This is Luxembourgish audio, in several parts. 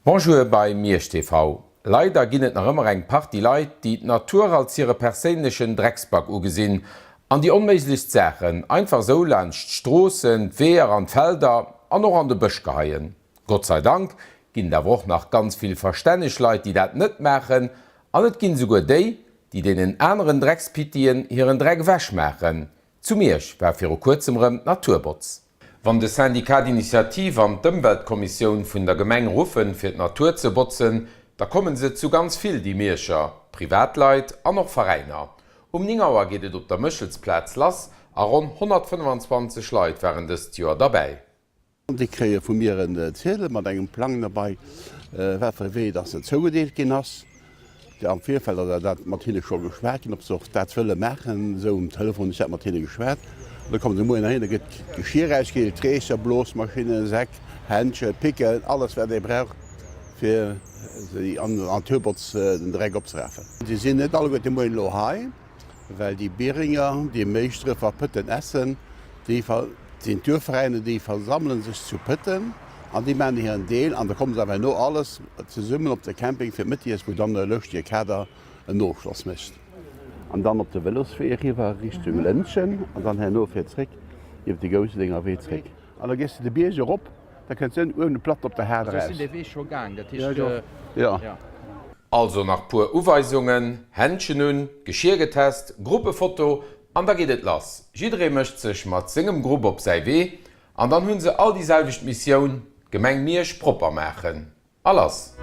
Bonjour bei Mirsch TV. Leider ginnet nach ëmmer eng Party Leiit, die d'Natur als ihre perélnechen Drecksback ugesinn, an die onmeeslichst Sächen einfach so lcht Strossen, Wehr an Felder an noch an de Bëch geheien. Gott sei Dank ginn der woch nach ganz viel verstännech Leiit, die dat net machen, an net ginn sogar déi, die denen äneren Dreckspitien hireieren Dreck wäsch machen. Zu Mirsch wär fir kurzemrem Naturbotz. Wann de Syndikatinitiativ an d'Umweltkommission vun der Gemeng rufen fir d' Natur ze botzen, da kommen se zu ganz viel die Mierscher, Privatleit an noch Vereiner. 9 Auer gehtet op der Mëchelsplatz lass, a rund 125 Leiit wären des Joer dabei. Die kree vu mir en Ziele mat engem Plan dabei, wéi dat se zougedeelt gin ass. Der am Vierfäller dat Martine schon geschwert, op soch dat zëlle Mächen so Telefon ich Martine geschwert. Da kommt de Mo hin, gët Geschirreisgel, Träser, Blosmaschine, Säck, Hänsche, Picke, alles wat déi brauch fir an Tuberts den Dreck optreffen. Die sinn net alle de Moien lo hai, weil die Beringer, die Meistre verpëtten essen, die Türvereine die versammeln sich zu pëtten, an die men hier en Deel, an da kommen se no alles ze summen op der Camping fir Mitties, wo dann der Lucht je Käder en Nochschloss mischt. Und dann op de Willosphäre war Richtung Lënchen an dann no firrick iw die Gose Dinger wéitrick. An der gest de Bierge op, da kën sinn de Platt op der Herder. Also nach pur Uweisungen, Händchen nun, Geschirgetest, Gruppefoto, an da geht et lass. Jidre mëcht sech mat singem Gruppe op sei weh, an dann hunn se all dieselwicht Missioun Gemeng Mirsch proper machen. Alles.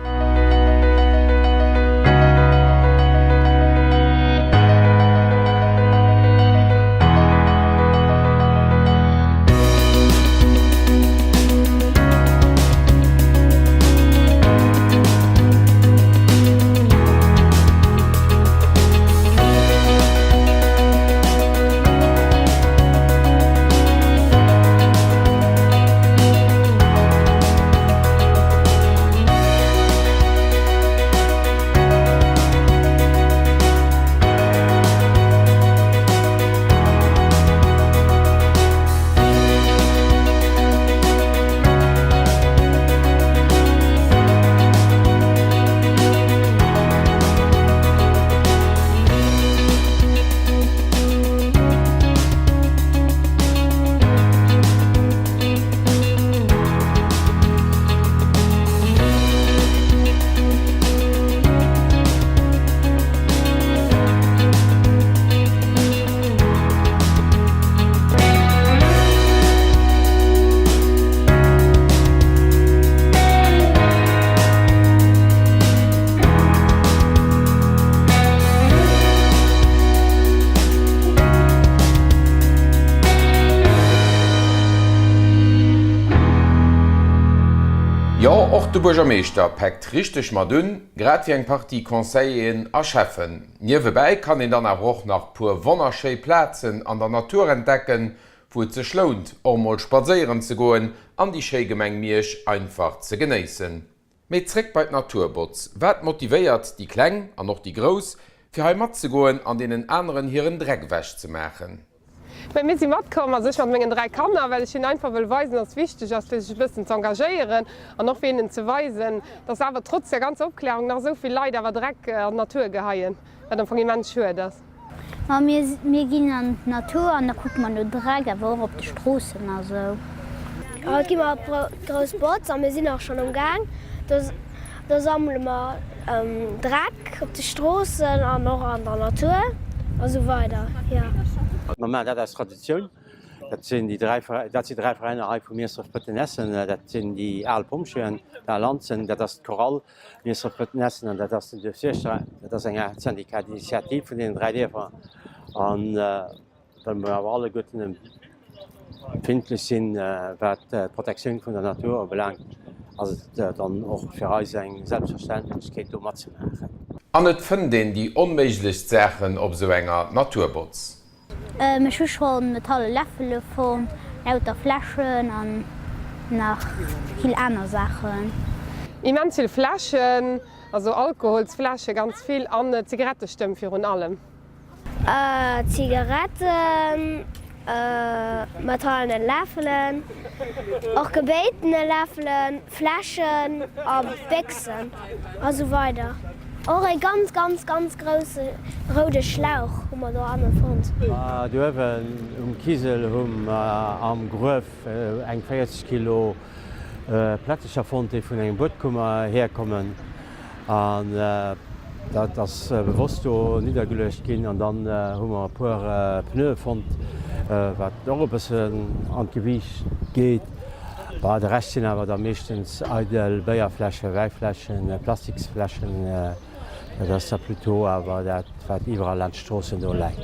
Ja, och de Burgermeester packt richtig mat dünn, grad wie eng Partie Konseien erscheffen. Niewebei kann en dann auch nach pur wonnerschei Plätzen an der Natur entdecken, wo ze schlont, mal spazieren zu goen, an die Schegemeng Mirsch einfach zu genießen. Mit Trick bei Naturbotz, wat motiviert die Kläng an noch die Groß, für Heimat zu goen, an denen anderen hierieren Dreck wäsch zu machen. Wenn mir sie matkommen sech mat menggen 3 Kanner, weil ich hin einfach will weisen, dass wichtig ist, sich bisschen zu engagieren an noch ihnen zu weisen, dass aber trotz der ganzen Aufklärung nach so viel Leid aber Dreck an Natur geheien, dann von jemand schön das. Wir gehen an die Natur und da guckt man nur Dreck, aber auch auf die Straßen. Also. Ja, gehen wir auf große Bots, wir sind auch schon am Gang. Da sammeln wir Dreck auf die Straßen und noch an der Natur und so weiter. Ja. Normal dat als Tradition. Dat sind die 3 Vereine vu Meerpëttenessen, dat sind die Alpomschen, der Landzen, dat as Korall Meerpëttenessen, dat de Fischer, dat eng Syndikatinitiativ vun den 3 Defer an alle gotten findlech sinn wat Protektiun vun der Natur belangt, dann och fir Reis eng Selbstverständlichkeet mat ze machen. An net fën den die onméiglech Sächen op so enger Naturbotz. Ich habe schon Metalle Löffel von lauter Flaschen und noch viele andere Sachen. Immens viele Flaschen, also Alkoholflaschen, ganz viel an Zigarettenstimmen für und allem. Zigaretten, metallene Läffelen, auch gebetene Läffelen, Flaschen, Bixen und so weiter. Auch ein ganz großer roter Schlauch, den man da anfand. Du hast Kiesel am Grof eng 40 Kilo Plättecher Fonte vun eng Bootkummer herkommen. Dat das bewusst niedergelöscht gin an dann hummer puer Pneu fand, wat dobessen an Gewicht geht. War de Restsinn awer der mechtens Eidel, Beierfläche, Weiflächen, Plastikflächen, dats der Pluto awer dat wat iwwer Landstrossen do läit.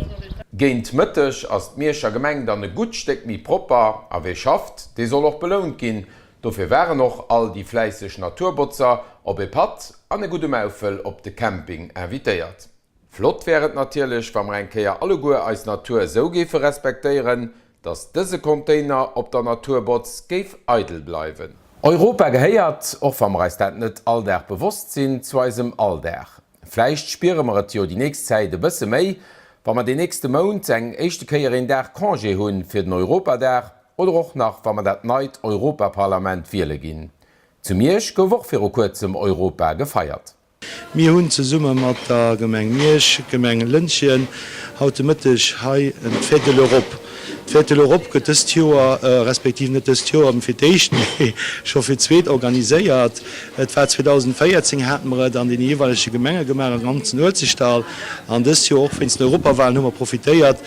Géint mëttech ass d'Miercher Gemeng an e Gutsteck mi proper aéi schafft, déi soll och belount ginn. Dofir wären noch all die fleisseg Naturbotzer op e Pat an e gute Mäufel op de Camping invitéiert. Flott wäret natierlech, wann enkeier alle goer als Natur so géfe respektéieren, dats dëse Container op der Naturbotz géif eitel bleiwen. Europa gehéiert och vam Reisstä net allär bewost sinn zu eisem Allär. Fleicht spiremer Jo die nächst Zäit de bësse méi, wann man de nächste Mound eng échte Keier in der Kangé hunn fir den Europadär, oder auch nach, wann man dat Neid Europaparlament wiele ginn. Zu Miersch gouf och fir o kurzem Europa gefeiert. Mir hunn ze Summe mat der Gemeng Miersch, Gemeng Lënchen, haute Mëttech hai en Viertel Europa. Viertel Europa gëtt es Joer respektiv net es Joer am Fiéichten scho fir zweet organiséiert. Et war 2014 hatten wir an den jeweilige Gemenge gemer an ganzen Ölzestal an dës Jo och wenns d' Europawahl nummer profitéiert,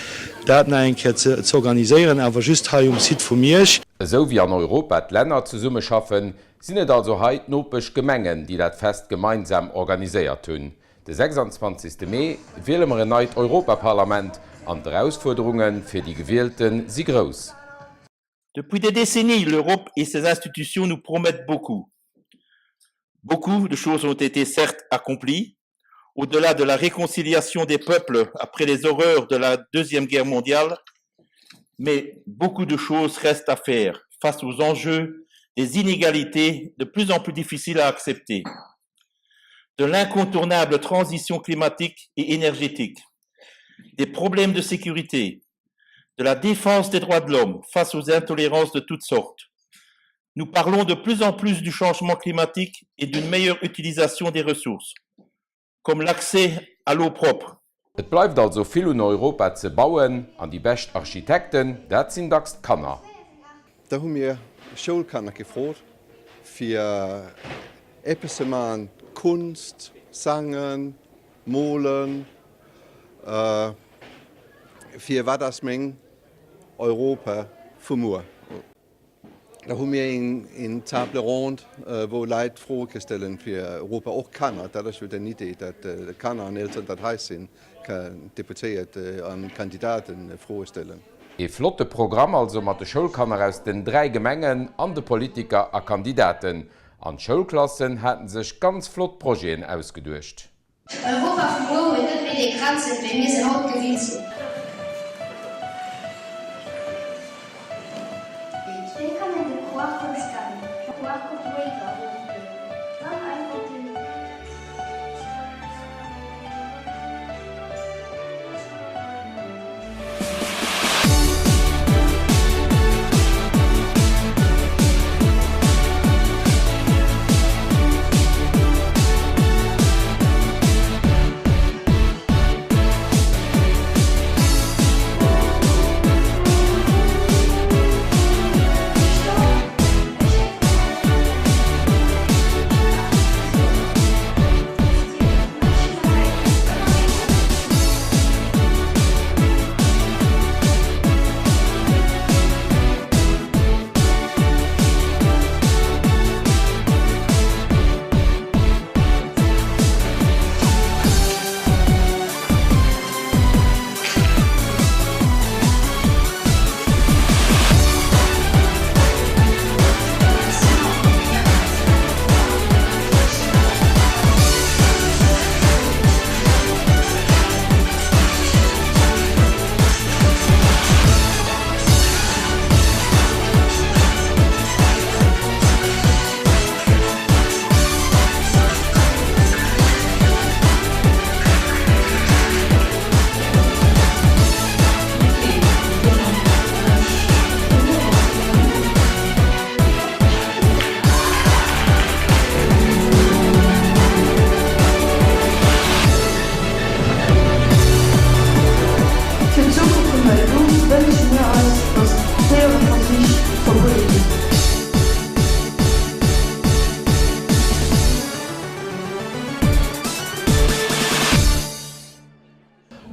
dat enke ze organiiséieren, awer just ha Sid vu Miersch. So wie an Europa d Länner ze Summe schaffen, sinnet also heit nopech Gemengen, die dat fest gemeinsam organiséiert hunn. De 26. Mai wählemer Neid Europaparlament an de Herausforderungen fir die Gewählten si groß. Depuis des décennies, l'Europe et ses institutions nous promettent beaucoup. Beaucoup de choses ont été certes accomplies, au-delà de la réconciliation des peuples après les horreurs de la Deuxième Guerre mondiale, mais beaucoup de choses restent à faire face aux enjeux des inégalités de plus en plus difficiles à accepter, de l'incontournable transition climatique et énergétique, des problèmes de sécurité, de la défense des droits de l'homme face aux intolérances de toutes sortes. Nous parlons de plus en plus du changement climatique et d'une meilleure utilisation des ressources, comme l'accès à l'eau propre. Et bleibt also viel in Europa ze bauen, an die best Architekten, dat sinn dacks Kanner. Da hun mir Schulkanner gefrot fir Eppesemann Kunst, Sangen, Molen, fir wat das Meng Europa vumur. Da hun mir in Table Rond, wo Leiit frohke stellen fir Europa och Kanner, dat den Idee, dat Kanner an Eltern dat heissinn deputéiert an Kandidaten frohstellen. E flotte Programm also mat de Schulkanner aus den 3 Gemengen an de Politiker a Kandidaten. An Schulklassen hätten sech ganz flott Proen ausgedurcht. Europa verloren net mé de Grenzen, wenn wir se haut gewinnt sind.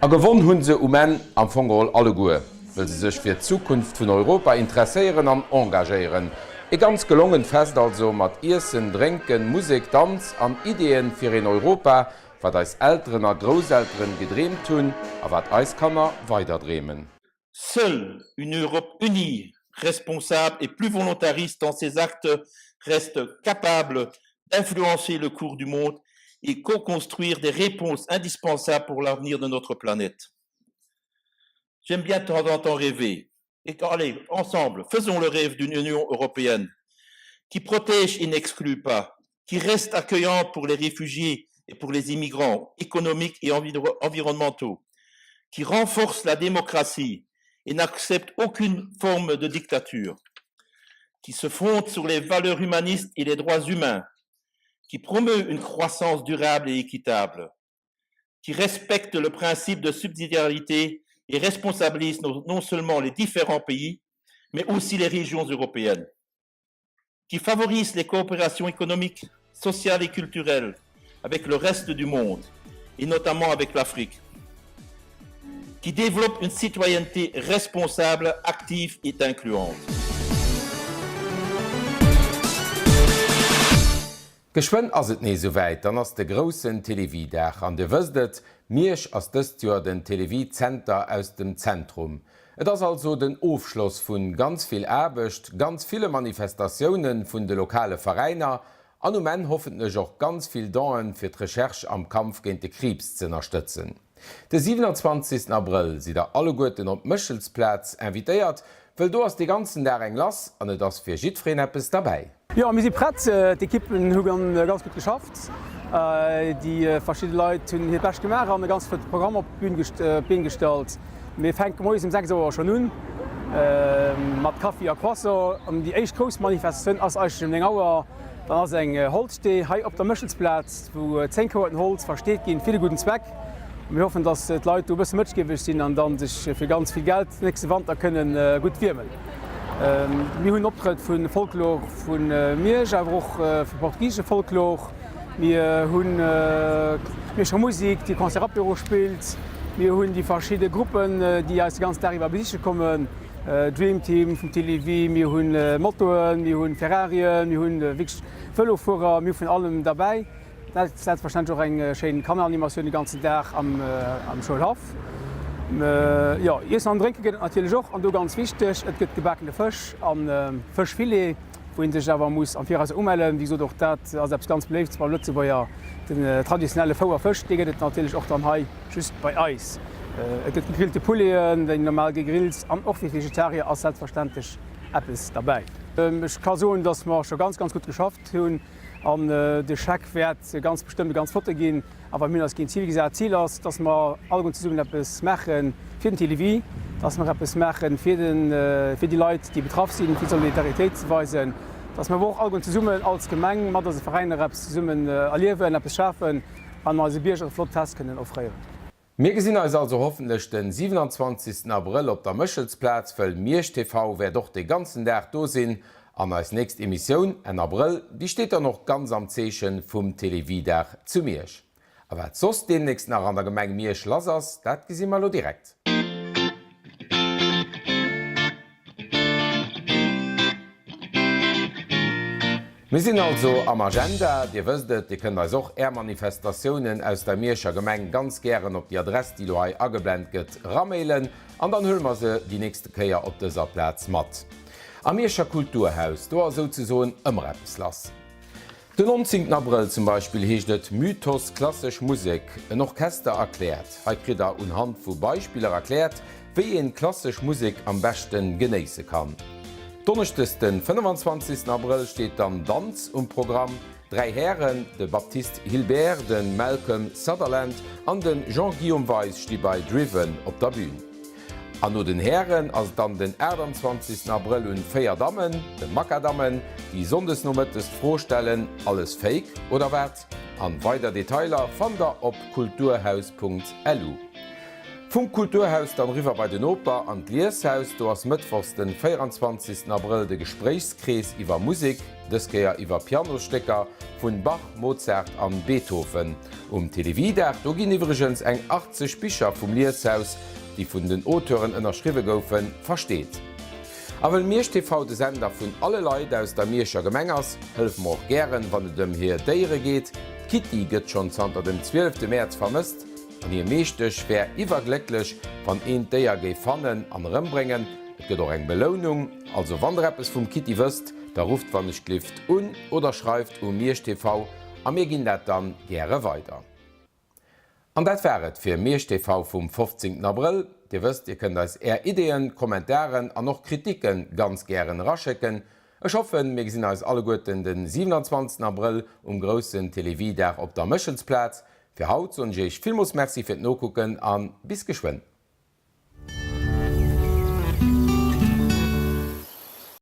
A gewonnen hunn se men am Fogol alle Goe, weil se sech fir d Zukunft vun Europa interesseieren an engagéieren. E ganz gelungen fest also mat Issen, Drinken, Musik, Tanz an Ideen fir in Europa, wat als Älteren a Großeltern gedreemt hunn, a wat Eiskanner weiterdreemen. Seule une Europe unie, responsable et plus volontariste dans ses actes reste capable d'influencer le cours du monde et co-construire des réponses indispensables pour l'avenir de notre planète. J'aime bien de temps en temps rêver. Et allez, ensemble, faisons le rêve d'une Union européenne qui protège et n'exclut pas, qui reste accueillante pour les réfugiés et pour les immigrants économiques et environnementaux, qui renforce la démocratie et n'accepte aucune forme de dictature, qui se fonde sur les valeurs humanistes et les droits humains, qui promeut une croissance durable et équitable, qui respecte le principe de subsidiarité et responsabilise non seulement les différents pays, mais aussi les régions européennes, qui favorise les coopérations économiques, sociales et culturelles avec le reste du monde, et notamment avec l'Afrique, qui développe une citoyenneté responsable, active et incluante. Geschwend ass et nee soweit, dann ass de grossen Televidach an de wësdet, Miersch ass dëst Joer den Televizenter aus dem Zentrum. Et ass also den Aufschloss vun ganz vill Erbecht, ganz viele Manifestatiounen vun de lokale Vereiner, an men hoffentlech och ganz vill Daen fir d'Recherch am Kampf géint de Krebs ze unterstützen. De 27. April si der alle Goeten op Mëchelsplatz invitéiert, well do ass de ganzen der eng lass an et ass fir Jidfreen Appppes dabei. Ja, wir sind bereit. Die Kippen haben ganz gut geschafft. Die verschiedenen Leute haben hier best gemacht, haben ein ganz gutes Programm auf die Bühne gestellt. Wir fangen morgens um 6 Uhr schon an, mit Kaffee und Croissant. Die erste große Manifestation ist eigentlich um 9 Uhr. Dann ist ein Holzsteh hier auf dem Mëchelsplatz, wo 10 Karten Holz versteht gehen für den guten Zweck. Und wir hoffen, dass die Leute ein bisschen mitgewünscht sind und dann sich für ganz viel Geld nächste Winter können gut firmen. Wir haben Optritt von Folklore von Miersch, aber auch von portugiesischer Folklore. Wir haben Musik, die Konzertbüro spielt. Wir haben die verschiedenen Gruppen, die aus ganz darüber besichtigen kommen. Dream Team vom Televi, wir haben Motoren, wir haben Ferrarien, wir haben wirklich Velofuhrer, wir haben allem dabei. Das ist selbstverständlich auch eine schöne Kanal-Animation den ganzen Tag am Schulhof. Ja, Essen an Trinken geht natürlich auch, und ganz wichtig, es gibt gebackene Fisch, Fischfilet, wo man sich aber muss am Vierhaus ummelden, wieso doch das, also selbst ganz beliebt, zwar Lützeburg ja den traditionellen Fisch, die geht natürlich auch dann hier, just bei Eis. Es gibt gegrillte Poulet, die normal gegrillt, und auch für Vegetarier als selbstverständlich etwas dabei. Ich kann sagen, dass wir schon ganz gut geschafft haben. An de Scheck wird ganz bestimmt ganz flott gehen, aber mir das Ziel gesagt Ziel ist, dass wir alle zusammen etwas machen für den Televi, dass wir etwas machen für die Leute, die betroffen sind, für Solidarität zu weisen, dass wir auch alle zusammen als Gemeinde mit unseren Vereinen zusammen erleben, etwas schaffen, und unsere Bürger flott können aufreihen. Wir sehen uns also hoffentlich den 27. April auf der Mëchelsplatz, weil Miersch TV wer doch den ganzen Tag da sind. An als nächste Emission en April, die steht da noch ganz am Zeechen vum Televidach zu Miersch. Aber sos demnächst nach an der Gemeinde Miersch lass, dat gesi mal direkt. Wir sind also am Agenda, Dir wëstet, Di könnt auch Manifestationen aus der Mierscher Gemeng ganz gern op die Adresse, die lo ageblendet gëtt, ramailen, an dann hüllen wir se die nächste Käier op dieser Platz mat. Am Mierscher Kulturhaus, do sozusagen ëmreps lass. Den 19. April zum Beispiel heecht et Mythos klassisch Musik, ein Orchester erklärt. Kriegt anhand vu Beispieler erklärt, wie en klassisch Musik am besten genießen kann. Donnerstag, den 25. April steht dann Tanz im Programm. 3 Herren, de Baptiste Hilbert, den Malcolm Sutherland und den Jean-Guillaume Weiss stehen bei Driven op der Bühne. An no den Herren ass dann den 20. April und 4 Damen, den Makadammen, die sondesnommettest vorstellen, alles fake oder wat, an weiter Detailer fan der op kulturhaus.lu. Vom Kulturhaus dann River bei den Oper an Liershaus do ass Mëttwochs den 24. April de Gesprächskreis iwwer Musik, dëskeier iwwer Pianostecker vun Bach, Mozart an Beethoven. Televider do ginn iwwergens eng 80 Spicher vum Liershaus, die vun den Autoren ënnerschriwe goufen, versteet. Awel Miersch TV de Sender vun alle Leiit aus der Mierscher Gemengers, hëlf mor gieren, wann et dem hier Déiere geht. Kitty gëtt schon zanter dem 12. März vermisst, an ihr meeschtech wär iwwerglelech wann een Déier géi fannen an Rëmbringen, et gët och eng Belounung, also Wandreppes vum Kitty wëst, da ruft wann ech Klift un oder schreift Miersch TV, a mir ginn net dann gre weiter. An dat wäret fir Miersch TV vum 15. April, Di wëst, ihr könnt als Ideen, Kommentaren an noch Kritiken ganz gern raschecken. Ech hoffen, mir gesinn als alle Guten den 27. April grossen Televider op der Mëschensplatz. Fir Haut und ich vielmals merci fir d' Nokucken an bis geschwind.